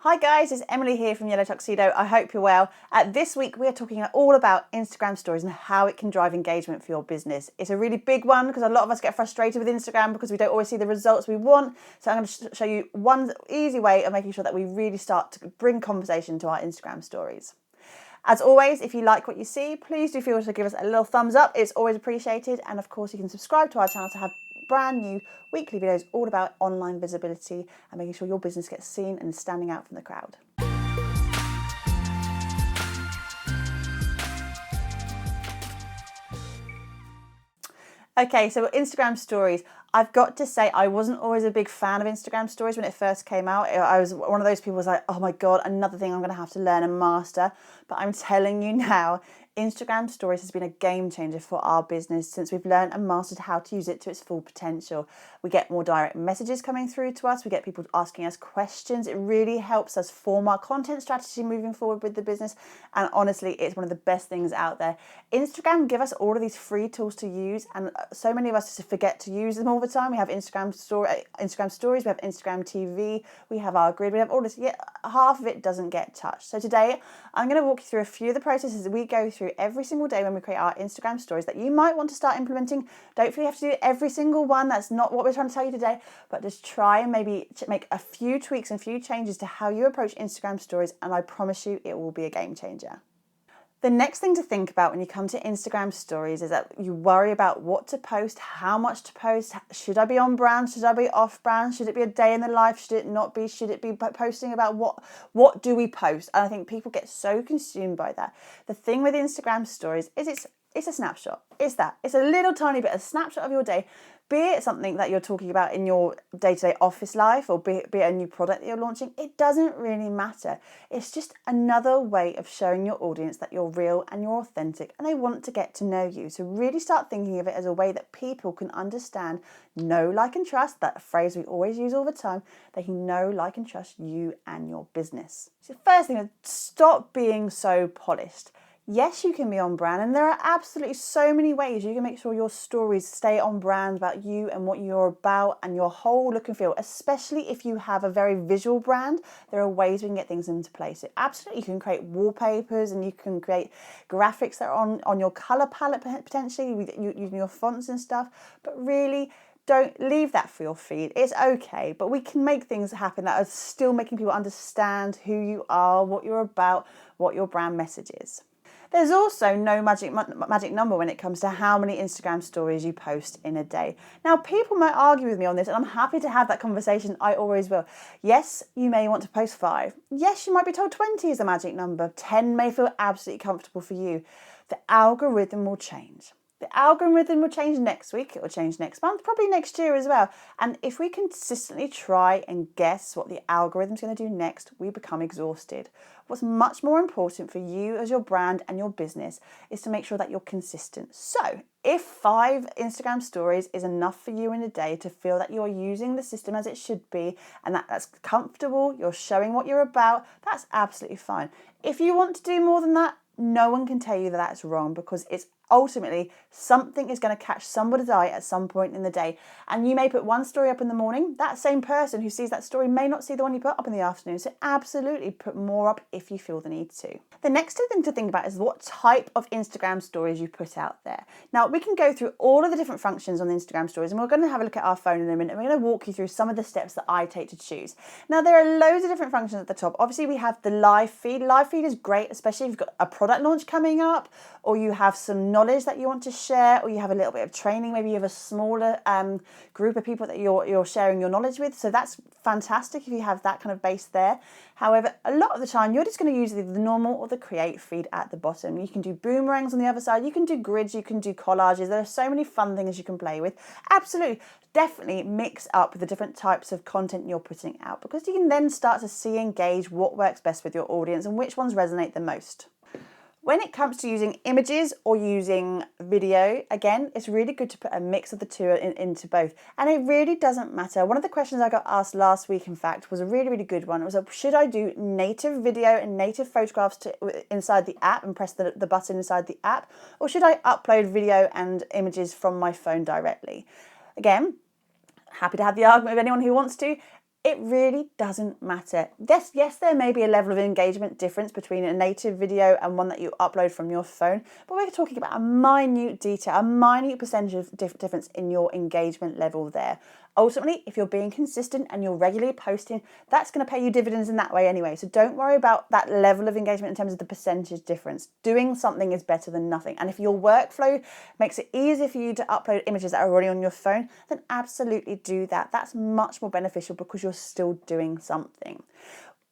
Hi guys, it's Emily here from Yellow Tuxedo. I hope you're well. This week we are talking all about Instagram stories and how it can drive engagement for your business. It's a really big one because a lot of us get frustrated with Instagram because we don't always see the results we want. So I'm going to show you one easy way of making sure that we really start to bring conversation to our Instagram stories. As always, if you like what you see, please do feel free to give us a little thumbs up. It's always appreciated. And of course, you can subscribe to our channel to have brand new weekly videos all about online visibility and making sure your business gets seen and standing out from the crowd. Okay, so Instagram stories. I've got to say, I wasn't always a big fan of Instagram stories when it first came out. I was one of those people who was like, oh my God, another thing I'm going to have to learn and master. But I'm telling you now, Instagram stories has been a game changer for our business since we've learned and mastered how to use it to its full potential. We get more direct messages coming through to us. We get people asking us questions. It really helps us form our content strategy moving forward with the business. And honestly, it's one of the best things out there. Instagram give us all of these free tools to use, and so many of us just forget to use them all the time. We have Instagram stories, we have Instagram TV, we have our grid, we have all this, yet half of it doesn't get touched. So today I'm going to walk you through a few of the processes that we go through every single day when we create our Instagram stories that you might want to start implementing. Don't feel you have to do every single one. That's not what we're trying to tell you today, but just try and maybe make a few tweaks and a few changes to how you approach Instagram stories, and I promise you it will be a game changer. The next thing to think about when you come to Instagram stories is that you worry about what to post, how much to post. Should I be on brand? Should I be off brand? Should it be a day in the life? Should it not be? Should it be posting about what do we post? And I think people get so consumed by that. The thing with Instagram stories is it's a snapshot. It's a little tiny bit, a snapshot of your day. Be it something that you're talking about in your day-to-day office life, or be it a new product that you're launching, it doesn't really matter. It's just another way of showing your audience that you're real and you're authentic and they want to get to know you. So really start thinking of it as a way that people can understand, know, like and trust, that phrase we always use all the time. They can know, like and trust you and your business. So the first thing is stop being so polished. Yes, you can be on brand, and there are absolutely so many ways you can make sure your stories stay on brand about you and what you're about and your whole look and feel, especially if you have a very visual brand. There are ways we can get things into place. So absolutely, you can create wallpapers and you can create graphics that are on your color palette potentially, using your fonts and stuff, but really, don't leave that for your feed. It's okay, but we can make things happen that are still making people understand who you are, what you're about, what your brand message is. There's also no magic number when it comes to how many Instagram stories you post in a day. Now, people might argue with me on this, and I'm happy to have that conversation. I always will. Yes, you may want to post 5. Yes, you might be told 20 is the magic number. 10 may feel absolutely comfortable for you. The algorithm will change. The algorithm will change next week, it will change next month, probably next year as well. And if we consistently try and guess what the algorithm's going to do next, we become exhausted. What's much more important for you as your brand and your business is to make sure that you're consistent. So if 5 Instagram stories is enough for you in a day to feel that you're using the system as it should be and that's comfortable, you're showing what you're about, that's absolutely fine. If you want to do more than that, no one can tell you that that's wrong, because it's ultimately something is going to catch somebody's eye at some point in the day. And you may put one story up in the morning. That same person who sees that story may not see the one you put up in the afternoon. So absolutely put more up if you feel the need to. The next thing to think about is what type of Instagram stories you put out there. Now, we can go through all of the different functions on the Instagram stories, and we're going to have a look at our phone in a minute. And we're going to walk you through some of the steps that I take to choose. Now, there are loads of different functions at the top. Obviously, we have the live feed. Live feed is great, especially if you've got a product launch coming up, or you have some knowledge that you want to share, or you have a little bit of training. Maybe you have a smaller group of people that you're sharing your knowledge with. So that's fantastic if you have that kind of base there. However, a lot of the time you're just going to use either the normal or the create feed at the bottom. You can do boomerangs on the other side. You can do grids. You can do collages. There are so many fun things you can play with. Absolutely. Definitely mix up the different types of content you're putting out, because you can then start to see, engage what works best with your audience and which ones resonate the most. When it comes to using images or using video, again, it's really good to put a mix of the two into both. And it really doesn't matter. One of the questions I got asked last week, in fact, was a really, really good one. It was, should I do native video and native photographs inside the app and press the button inside the app? Or should I upload video and images from my phone directly? Again, happy to have the argument with anyone who wants to. It really doesn't matter. Yes, there may be a level of engagement difference between a native video and one that you upload from your phone, but we're talking about a minute detail, a minute percentage of difference in your engagement level there. Ultimately, if you're being consistent and you're regularly posting, that's going to pay you dividends in that way anyway. So don't worry about that level of engagement in terms of the percentage difference. Doing something is better than nothing. And if your workflow makes it easier for you to upload images that are already on your phone, then absolutely do that. That's much more beneficial because you're still doing something.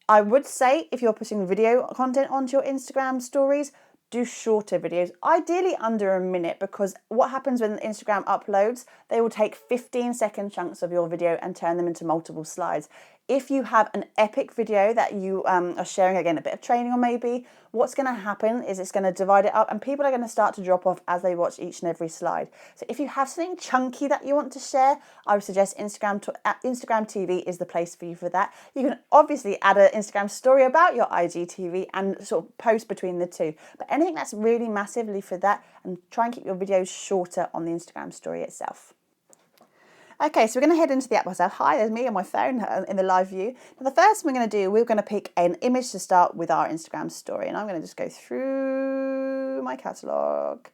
I would say if you're putting video content onto your Instagram stories, do shorter videos, ideally under a minute, because what happens when Instagram uploads, they will take 15-second chunks of your video and turn them into multiple slides. If you have an epic video that you are sharing, again, a bit of training on maybe, what's going to happen is it's going to divide it up and people are going to start to drop off as they watch each and every slide. So if you have something chunky that you want to share, I would suggest Instagram TV is the place for you for that. You can obviously add an Instagram story about your IGTV and sort of post between the two. But anything that's really massively for that, and try and keep your videos shorter on the Instagram story itself. Okay, so we're going to head into the app myself. Hi, there's me on my phone in the live view. Now, the first thing we're going to do, we're going to pick an image to start with our Instagram story. And I'm going to just go through my catalogue.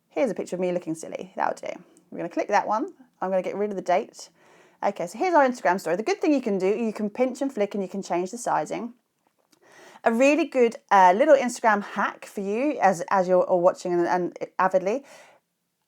Here's a picture of me looking silly. That'll do. We're going to click that one. I'm going to get rid of the date. Okay, so here's our Instagram story. The good thing you can do, you can pinch and flick and you can change the sizing. A really good little Instagram hack for you as you're watching and avidly.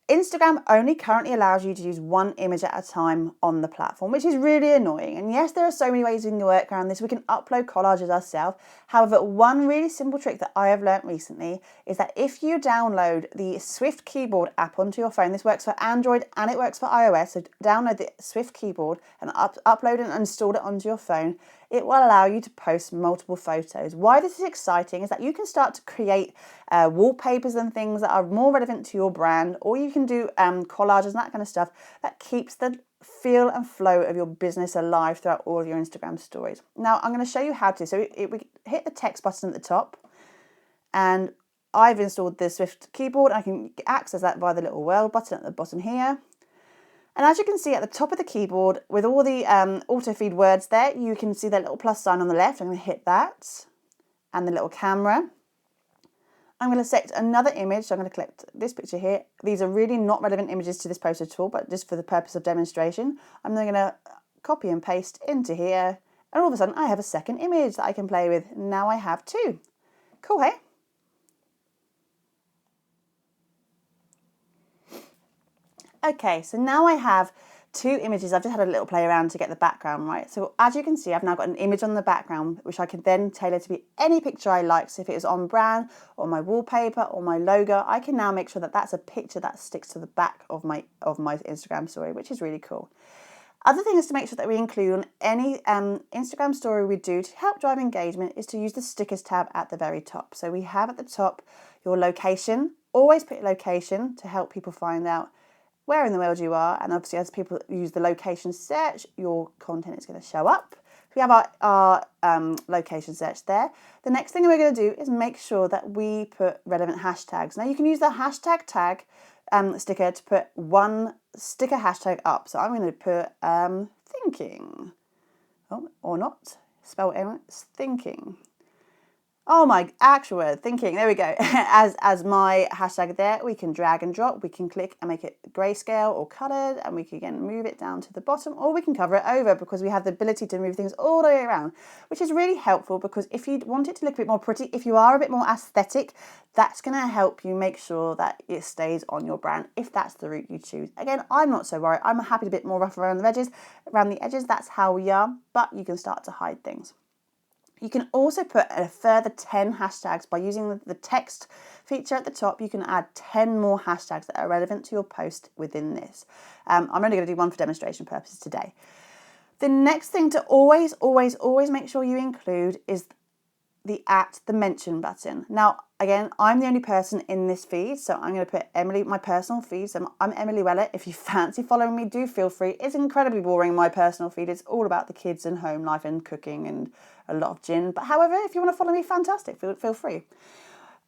Instagram only currently allows you to use one image at a time on the platform, which is really annoying. And yes, there are so many ways we can work around this. We can upload collages ourselves. However, one really simple trick that I have learnt recently is that if you download the Swift Keyboard app onto your phone, this works for Android and it works for iOS, so download the Swift Keyboard and upload and install it onto your phone. It will allow you to post multiple photos. Why this is exciting is that you can start to create wallpapers and things that are more relevant to your brand, or you can do collages and that kind of stuff that keeps the feel and flow of your business alive throughout all of your Instagram stories. Now, I'm going to show you how to. So we hit the text button at the top, and I've installed the Swift Keyboard. I can access that via the little world button at the bottom here. And as you can see at the top of the keyboard, with all the auto-feed words there, you can see that little plus sign on the left. I'm going to hit that. And the little camera. I'm going to select another image. So I'm going to click this picture here. These are really not relevant images to this post at all, but just for the purpose of demonstration. I'm then going to copy and paste into here. And all of a sudden, I have a second image that I can play with. Now I have two. Cool, hey? Okay, so now I have two images. I've just had a little play around to get the background right. So as you can see, I've now got an image on the background, which I can then tailor to be any picture I like. So if it is on brand or my wallpaper or my logo, I can now make sure that that's a picture that sticks to the back of my Instagram story, which is really cool. Other things to make sure that we include on any Instagram story we do to help drive engagement is to use the stickers tab at the very top. So we have at the top your location. Always put location to help people find out where in the world you are, and obviously as people use the location search, your content is going to show up. We have our location search there. The next thing we're going to do is make sure that we put relevant hashtags. Now you can use the hashtag tag sticker to put one sticker hashtag up. So I'm going to put thinking, or not, spell it out, thinking. Oh, my actual word, thinking, there we go. As my hashtag there, we can drag and drop, we can click and make it grayscale or coloured, and we can again move it down to the bottom, or we can cover it over because we have the ability to move things all the way around, which is really helpful because if you want it to look a bit more pretty, if you are a bit more aesthetic, that's going to help you make sure that it stays on your brand if that's the route you choose. Again, I'm not so worried. I'm happy to be a bit more rough around the edges. That's how we are, but you can start to hide things. You can also put a further 10 hashtags by using the text feature at the top. You can add 10 more hashtags that are relevant to your post within this. I'm only going to do one for demonstration purposes today. The next thing to always make sure you include is the mention button. Now, again, I'm the only person in this feed, so I'm going to put Emily, my personal feed. So I'm Emily Weller. If you fancy following me, do feel free. It's incredibly boring, my personal feed. It's all about the kids and home life and cooking and a lot of gin. But however, if you want to follow me, fantastic. Feel free.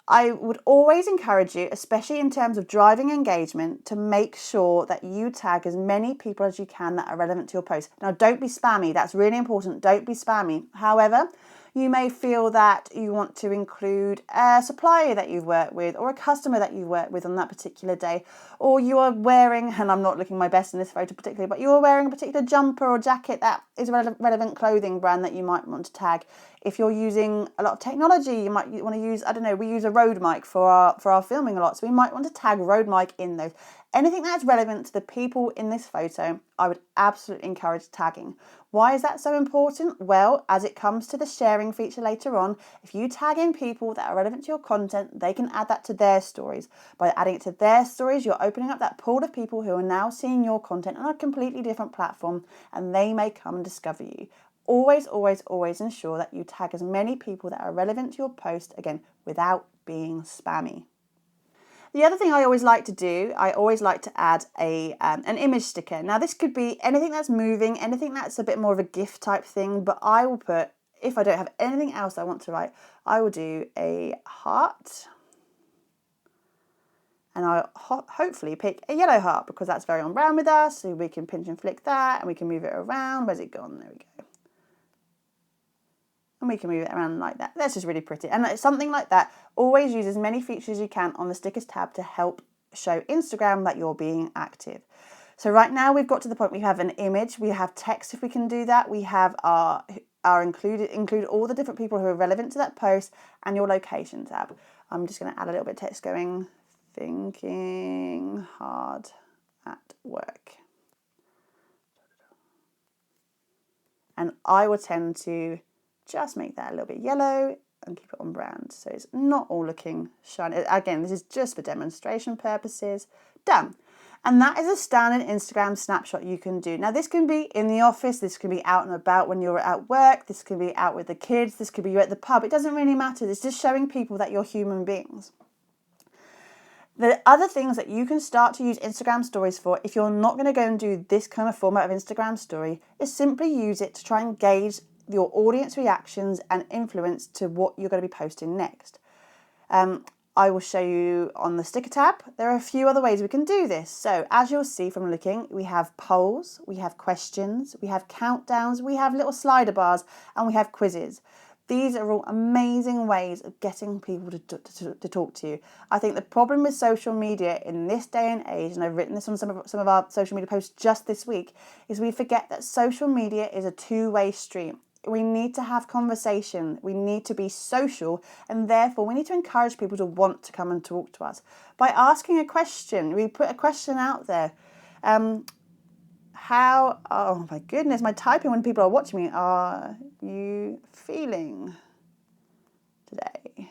I would always encourage you, especially in terms of driving engagement, to make sure that you tag as many people as you can that are relevant to your post. Now, don't be spammy. That's really important. Don't be spammy. However, you may feel that you want to include a supplier that you've worked with or a customer that you've worked with on that particular day, or you are wearing, and I'm not looking my best in this photo particularly, but you are wearing a particular jumper or jacket that is a relevant clothing brand that you might want to tag. If you're using a lot of technology, you might want to use, I don't know, we use a Rode mic for our filming a lot, so we might want to tag Rode mic in those. Anything that's relevant to the people in this photo, I would absolutely encourage tagging. Why is that so important? Well, as it comes to the sharing feature later on, if you tag in people that are relevant to your content, they can add that to their stories. By adding it to their stories, you're opening up that pool of people who are now seeing your content on a completely different platform, and they may come and discover you. Always, always, always ensure that you tag as many people that are relevant to your post, again, without being spammy. The other thing I always like to do, I always like to add an image sticker. Now this could be anything that's moving, anything that's a bit more of a GIF type thing, but I will put, if I don't have anything else I want to write, I will do a heart. And I'll hopefully pick a yellow heart because that's very on brand with us. So we can pinch and flick that and we can move it around. Where's it gone? There we go. And we can move it around like that. That's just really pretty. And something like that, always use as many features as you can on the stickers tab to help show Instagram that you're being active. So right now we've got to the point we have an image, we have text if we can do that, we have our include all the different people who are relevant to that post and your location tab. I'm just going to add a little bit of text going, thinking hard at work. And I will tend to just make that a little bit yellow and keep it on brand. So it's not all looking shiny. Again, this is just for demonstration purposes. Done. And that is a standard Instagram snapshot you can do. Now this can be in the office, this can be out and about when you're at work, this can be out with the kids, this could be you at the pub. It doesn't really matter. It's just showing people that you're human beings. The other things that you can start to use Instagram stories for, if you're not going to go and do this kind of format of Instagram story, is simply use it to try and gauge your audience reactions and influence to what you're going to be posting next. I will show you on the sticker tab. There are a few other ways we can do this. So as you'll see from looking, we have polls, we have questions, we have countdowns, we have little slider bars, and we have quizzes. These are all amazing ways of getting people to talk to you. I think the problem with social media in this day and age, and I've written this on some of our social media posts just this week, is we forget that social media is a two-way street. We need to have conversation, we need to be social, and therefore we need to encourage people to want to come and talk to us. By asking a question, we put a question out there. Oh my goodness, my typing when people are watching me, are you feeling today?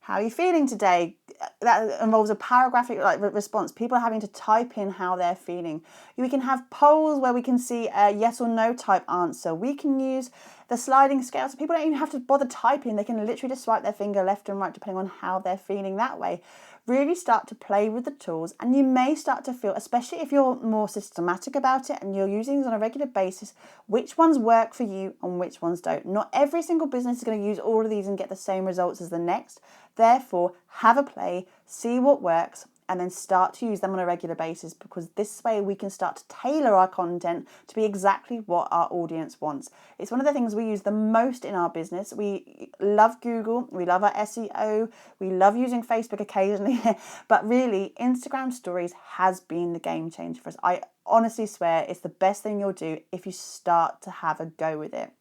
How are you feeling today? That involves a paragraphic response. People are having to type in how they're feeling. We can have polls where we can see a yes or no type answer. We can use the sliding scale so people don't even have to bother typing. They can literally just swipe their finger left and right depending on how they're feeling that way. Really start to play with the tools, and you may start to feel, especially if you're more systematic about it and you're using these on a regular basis, which ones work for you and which ones don't. Not every single business is going to use all of these and get the same results as the next. Therefore, have a play, see what works, and then start to use them on a regular basis, because this way we can start to tailor our content to be exactly what our audience wants. It's one of the things we use the most in our business. We love Google, we love our SEO, we love using Facebook occasionally, but really Instagram stories has been the game changer for us. I honestly swear it's the best thing you'll do if you start to have a go with it.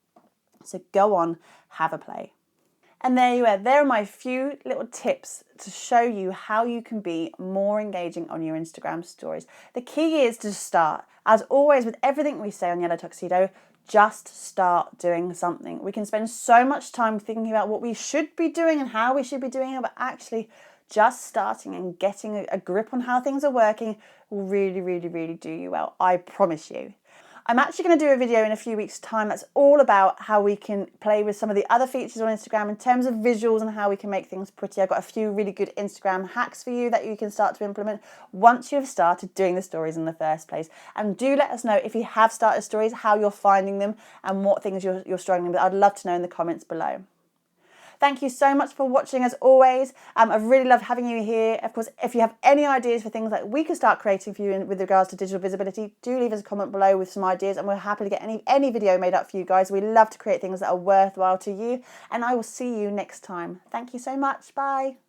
So go on, have a play. And there you are. There are my few little tips to show you how you can be more engaging on your Instagram stories. The key is to start. As always, with everything we say on Yellow Tuxedo, just start doing something. We can spend so much time thinking about what we should be doing and how we should be doing it, but actually just starting and getting a grip on how things are working will really, really, really do you well. I promise you. I'm actually going to do a video in a few weeks' time that's all about how we can play with some of the other features on Instagram in terms of visuals and how we can make things pretty. I've got a few really good Instagram hacks for you that you can start to implement once you've started doing the stories in the first place. And do let us know if you have started stories, how you're finding them and what things you're struggling with. I'd love to know in the comments below. Thank you so much for watching as always. I've really loved having you here. Of course, if you have any ideas for things that we could start creating for you with regards to digital visibility, do leave us a comment below with some ideas, and we'll happily get any video made up for you guys. We love to create things that are worthwhile to you, and I will see you next time. Thank you so much. Bye.